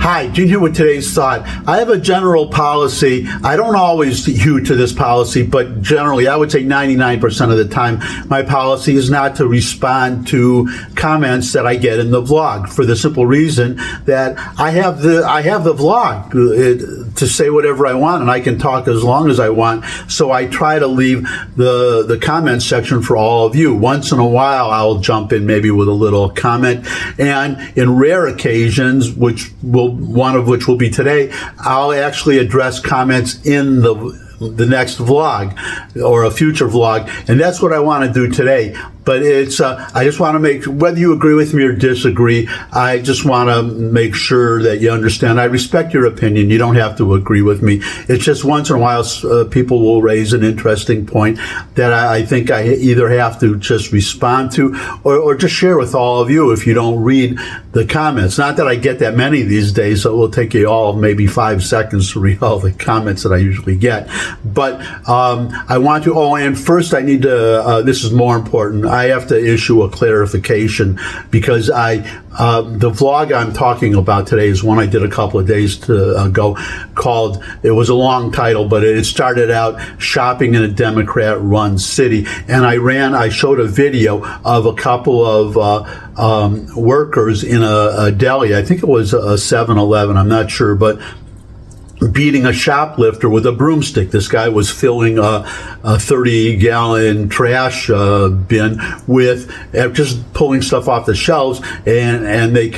Hi, Gene here with today's thought. I have a general policy. I don't always hew to this policy, but generally, I would say 99% of the time, my policy is not to respond to comments that I get in the vlog, for the simple reason that I have the vlog to say whatever I want, and I can talk as long as I want. So I try to leave the comment section for all of you. Once in a while, I'll jump in maybe with a little comment, and in rare occasions, one of which will be today, I'll actually address comments in the next vlog or a future vlog, and that's what I want to do today. But it's I just want to make, whether you agree with me or disagree, I just want to make sure that you understand I respect your opinion. You don't have to agree with me. It's just once in a while people will raise an interesting point that I think I either have to just respond to or just share with all of you if you don't read the comments. Not that I get that many these days, so it will take you all maybe 5 seconds to read all the comments that I usually get. But I want to, and first I need to, this is more important, I have to issue a clarification because the vlog I'm talking about today is one I did a couple of days ago called, it was a long title, but it started out shopping in a Democrat-run city. And I showed a video of a couple of workers in a deli. I think it was a 7-Eleven, I'm not sure, but beating a shoplifter with a broomstick. This guy was filling a 30-gallon trash bin with just pulling stuff off the shelves, and he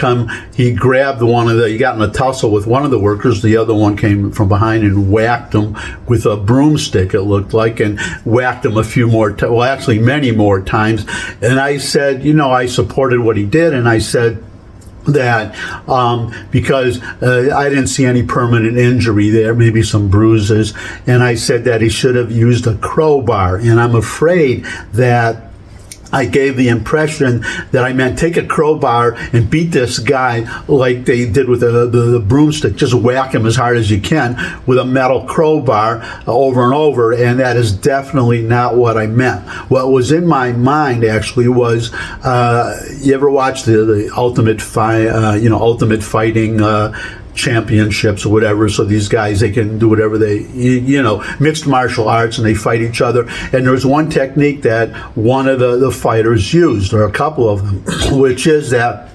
grabbed he got in a tussle with one of the workers. The other one came from behind and whacked him with a broomstick, it looked like, and whacked him a few more actually many more times. And I said, I supported what he did, and I said that because I didn't see any permanent injury there, maybe some bruises, and I said that he should have used a crowbar. And I'm afraid that I gave the impression that I meant take a crowbar and beat this guy like they did with the broomstick. Just whack him as hard as you can with a metal crowbar over and over, and that is definitely not what I meant. What was in my mind actually was, you ever watch the Ultimate Fighting championships or whatever? So these guys, they can do whatever mixed martial arts, and they fight each other. And there's one technique that one of the fighters used, or a couple of them, which is that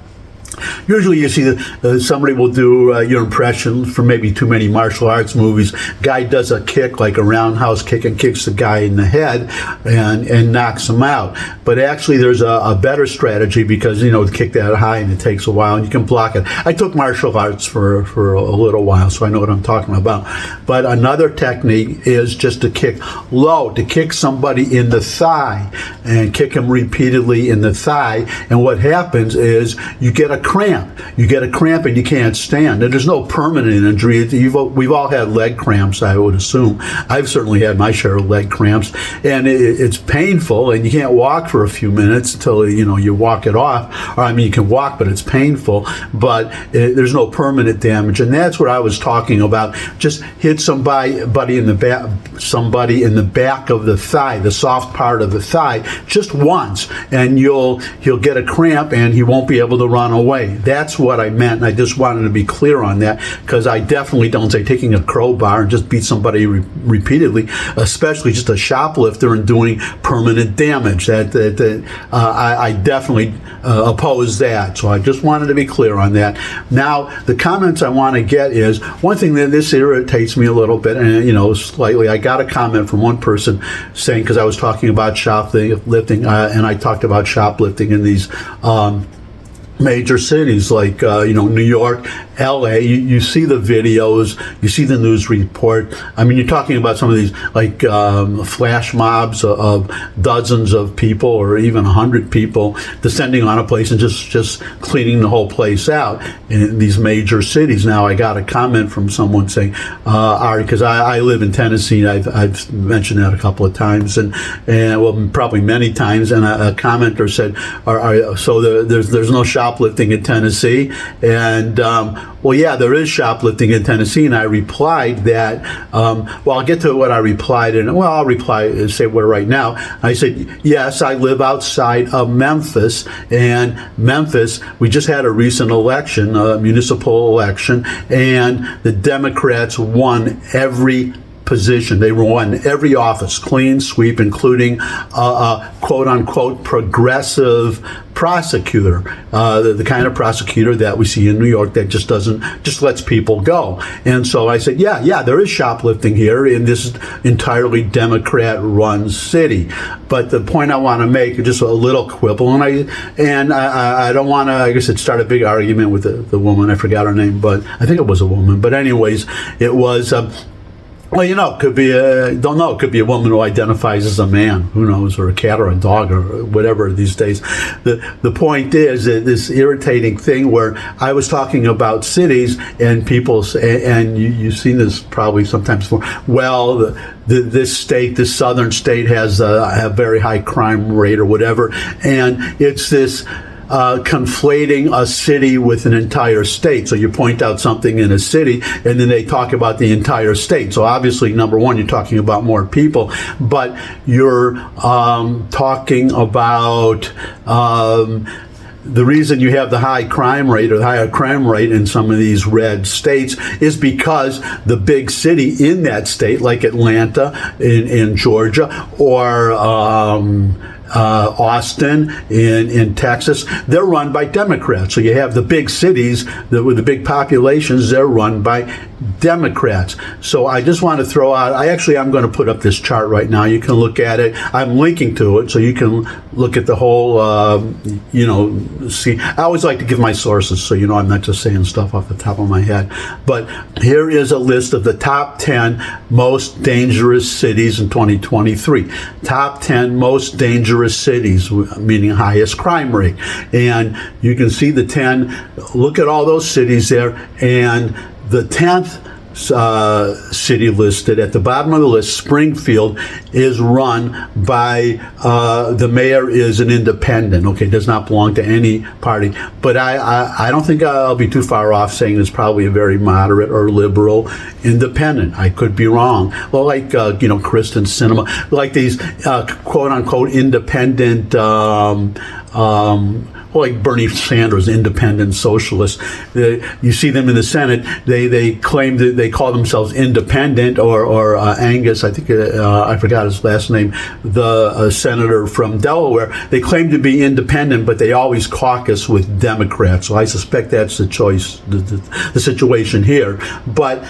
usually you see that somebody will do your impression from maybe too many martial arts movies. Guy does a kick, like a roundhouse kick, and kicks the guy in the head and knocks him out. But actually there's a better strategy, because to kick that high, and it takes a while, and you can block it. I took martial arts for a little while, so I know what I'm talking about. But another technique is just to kick low, to kick somebody in the thigh, and kick him repeatedly in the thigh. And what happens is you get a cramp. You get a cramp and you can't stand. And there's no permanent injury. We've all had leg cramps, I would assume. I've certainly had my share of leg cramps, and it's painful, and you can't walk for a few minutes until you walk it off. Or you can walk, but it's painful. But there's no permanent damage, and that's what I was talking about. Just hit somebody in the back of the thigh, the soft part of the thigh, just once, and he'll get a cramp, and he won't be able to run away. That's what I meant, and I just wanted to be clear on that, because I definitely don't say taking a crowbar and just beat somebody repeatedly, especially just a shoplifter, and doing permanent damage. I definitely oppose that. So I just wanted to be clear on that. Now, the comments I want to get is, one thing that this irritates me a little bit, and slightly, I got a comment from one person saying, because I was talking about shoplifting, and I talked about shoplifting in these major cities like New York, LA. You see the videos, you see the news report. You're talking about some of these like flash mobs of dozens of people, or even 100 people descending on a place and just cleaning the whole place out in these major cities. Now, I got a comment from someone saying, because I live in Tennessee, I've mentioned that a couple of times, and well, probably many times, and a commenter said, so there's no shop shoplifting in Tennessee? And well, yeah, there is shoplifting in Tennessee. And I replied that, well, I'll get to what I replied. And well, I'll reply, say where right now. I said, yes, I live outside of Memphis. And Memphis, we just had a recent election, a municipal election, and the Democrats won every position. They won every office, clean sweep, including quote unquote progressive prosecutor, the kind of prosecutor that we see in New York that just lets people go. And so I said, yeah, there is shoplifting here in this entirely Democrat-run city. But the point I want to make, just a little quibble, and I don't want to, I guess, start a big argument with the woman. I forgot her name, but I think it was a woman. But anyways, it was. Well, it could be it could be a woman who identifies as a man, who knows, or a cat or a dog or whatever these days. The point is that this irritating thing where I was talking about cities and people, and you've seen this probably sometimes before, well, this state, this southern state has a very high crime rate or whatever, and it's this conflating a city with an entire state. So you point out something in a city, and then they talk about the entire state. So obviously, number one, you're talking about more people, but you're talking about the reason you have the high crime rate or the higher crime rate in some of these red states is because the big city in that state, like Atlanta in Georgia, or Austin in Texas, they're run by Democrats. So you have the big cities with the big populations, they're run by Democrats. So I just want to throw out, I'm going to put up this chart right now. You can look at it. I'm linking to it so you can look at the whole, see. I always like to give my sources so I'm not just saying stuff off the top of my head. But here is a list of the top 10 most dangerous cities in 2023. Top 10 most dangerous cities, meaning highest crime rate. And you can see the 10, look at all those cities there, and the 10th city listed at the bottom of the list, Springfield, is run by the mayor is an independent. Okay, does not belong to any party. But I don't think I'll be too far off saying it's probably a very moderate or liberal independent. I could be wrong. Well, like Kristen Sinema, like these quote unquote independent. Like Bernie Sanders, independent socialists. You see them in the Senate. They claim that they call themselves independent, or Angus, I think I forgot his last name, the senator from Delaware. They claim to be independent, but they always caucus with Democrats. So I suspect that's the choice, the situation here. But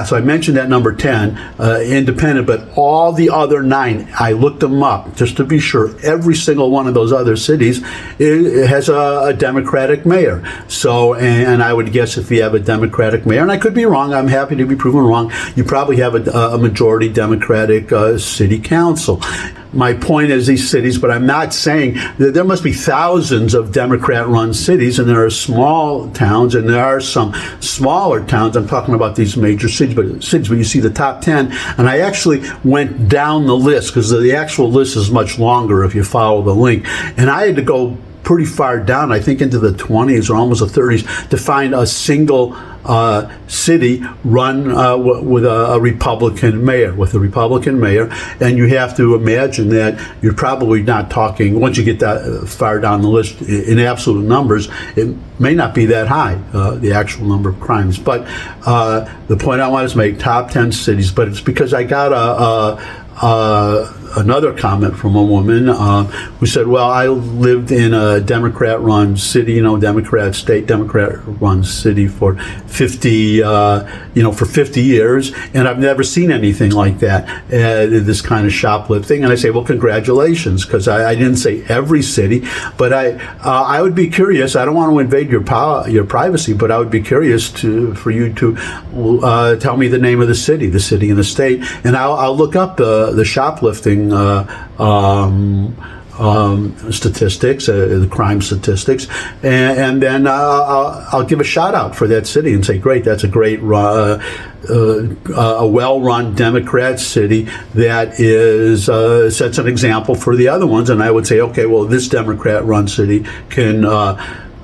so I mentioned that number 10, independent, but all the other 9, I looked them up just to be sure. Every single one of those other cities has a Democratic mayor. So, and I would guess if you have a Democratic mayor, and I could be wrong, I'm happy to be proven wrong, you probably have a majority Democratic city council. My point is these cities, but I'm not saying that there must be thousands of Democrat-run cities, and there are small towns, and there are some smaller towns. I'm talking about these major cities, but you see the top 10, and I actually went down the list because the actual list is much longer if you follow the link, and I had to go pretty far down, I think into the 20s or almost the 30s, to find a single city run with a Republican mayor, and you have to imagine that you're probably not talking, once you get that far down the list, in absolute numbers, it may not be that high, the actual number of crimes. But the point I want to make, top 10 cities, but it's because I got another comment from a woman who said, well, I lived in a Democrat-run city, Democrat state, Democrat-run city for 50 years, and I've never seen anything like that, this kind of shoplifting. And I say, well, congratulations, because I didn't say every city, but I would be curious. I don't want to invade your privacy, but I would be curious for you to tell me the name of the city and the state, and I'll look up the shoplifting statistics, the crime statistics, and then I'll give a shout out for that city and say, great, that's a great, a well-run Democrat city that sets an example for the other ones. And I would say, okay, well, this Democrat-run city can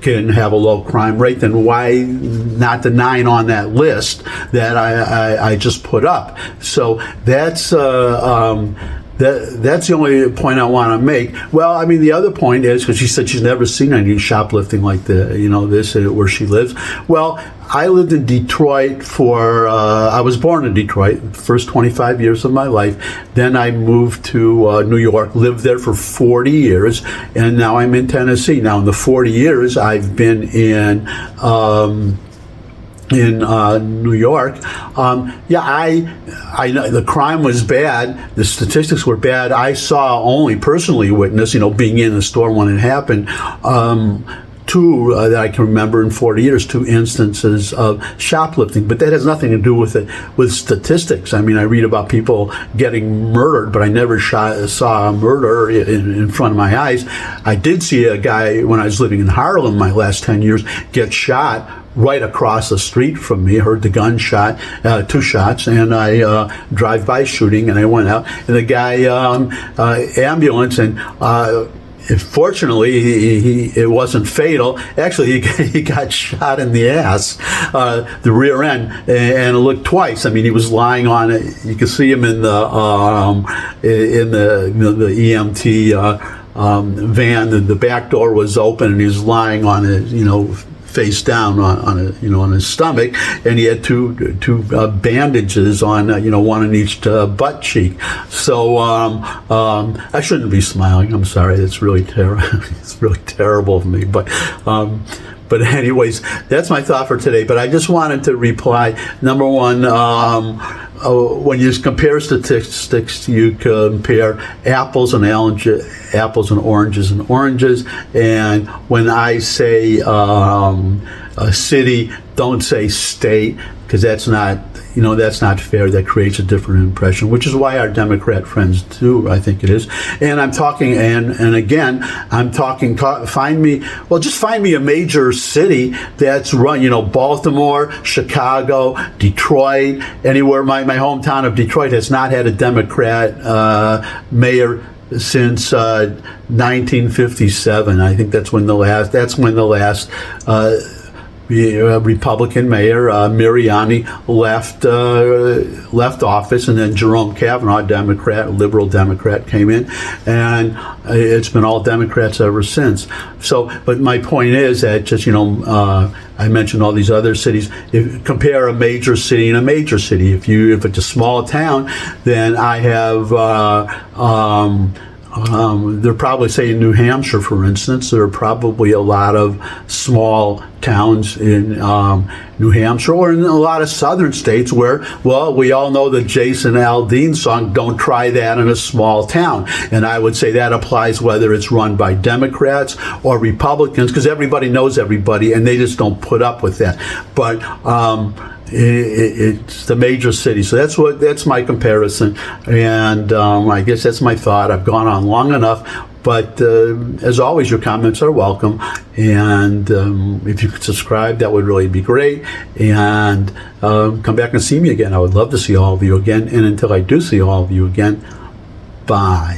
can have a low crime rate, then why not the 9 on that list that I just put up? So that's that's the only point I want to make. Well, I mean, the other point is, because she said she's never seen any shoplifting like this where she lives. Well, I lived in Detroit I was born in Detroit, the first 25 years of my life. Then I moved to New York, lived there for 40 years, and now I'm in Tennessee. Now, in the 40 years, I've been in New York. I know the crime was bad. The statistics were bad. I saw only personally witness, being in the store when it happened. Two that I can remember in 40 years, 2 instances of shoplifting, but that has nothing to do with statistics. I mean, I read about people getting murdered, but I never saw a murder in front of my eyes. I did see a guy when I was living in Harlem my last 10 years get shot right across the street from me. Heard the gunshot, 2 shots, and I drive-by shooting, and I went out, and the guy ambulance, and fortunately, it wasn't fatal. Actually, he got shot in the ass, the rear end, and it looked twice. I mean, he was lying on it. You could see him in the EMT van. The back door was open, and he was lying on it, face down on his stomach, and he had two bandages on, one in each butt cheek. So I shouldn't be smiling. I'm sorry. That's really terrible. It's really terrible of me. But anyways, that's my thought for today. But I just wanted to reply. Number one, when you compare statistics, you compare apples and oranges and oranges. And when I say a city, don't say state, because that's not fair. That creates a different impression, which is why our Democrat friends do, I think it is. And I'm talking, and again, I'm talking, find me a major city that's run, Baltimore, Chicago, Detroit, anywhere. My hometown of Detroit has not had a Democrat mayor since 1957. I think that's when the last Republican mayor Mariani left office, and then Jerome Kavanaugh, liberal Democrat, came in, and it's been all Democrats ever since. So, but my point is that just I mentioned all these other cities. Compare a major city and a major city. If it's a small town, then I have. They're probably, say, in New Hampshire, for instance, there are probably a lot of small towns in New Hampshire, or in a lot of southern states where, well, we all know the Jason Aldean song, "Don't Try That in a Small Town." And I would say that applies whether it's run by Democrats or Republicans, because everybody knows everybody, and they just don't put up with that. But it's the major city. So that's my comparison, and I guess that's my thought. I've gone on long enough, but as always, your comments are welcome, and if you could subscribe, that would really be great, and come back and see me again. I would love to see all of you again, and until I do see all of you again, bye.